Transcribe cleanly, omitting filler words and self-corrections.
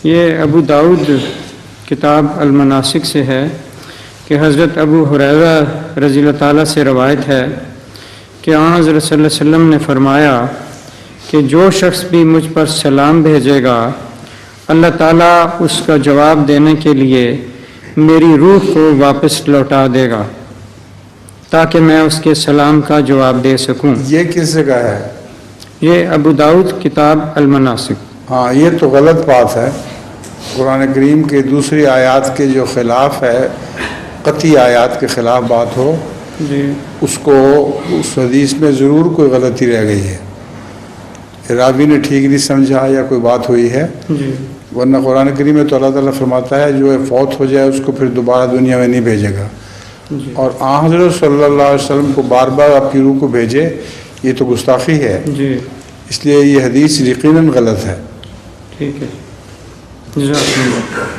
یہ ابو داؤد کتاب المناسک سے ہے کہ حضرت ابو ہریرہ رضی اللہ تعالیٰ سے روایت ہے کہ حضرت صلی اللہ علیہ وسلم نے فرمایا کہ جو شخص بھی مجھ پر سلام بھیجے گا اللہ تعالیٰ اس کا جواب دینے کے لیے میری روح کو واپس لوٹا دے گا تاکہ میں اس کے سلام کا جواب دے سکوں۔ یہ کس جگہ ہے؟ یہ ابو داؤد کتاب المناسک۔ ہاں، یہ تو غلط بات ہے۔ قرآن کریم کے دوسری آیات کے جو خلاف ہے، قطعی آیات کے خلاف بات ہو، جی اس کو اس حدیث میں ضرور کوئی غلطی رہ گئی ہے، راوی نے ٹھیک نہیں سمجھا یا کوئی بات ہوئی ہے، جی ورنہ قرآن کریم میں تو اللہ تعالیٰ فرماتا ہے جو فوت ہو جائے اس کو پھر دوبارہ دنیا میں نہیں بھیجے گا، جی اور حضرت صلی اللہ علیہ وسلم کو بار بار آپ کی روح کو بھیجے، یہ تو گستاخی ہے، جی اس لیے یہ حدیث یقیناً غلط ہے۔ ٹھیک ہے، جزاک اللہ۔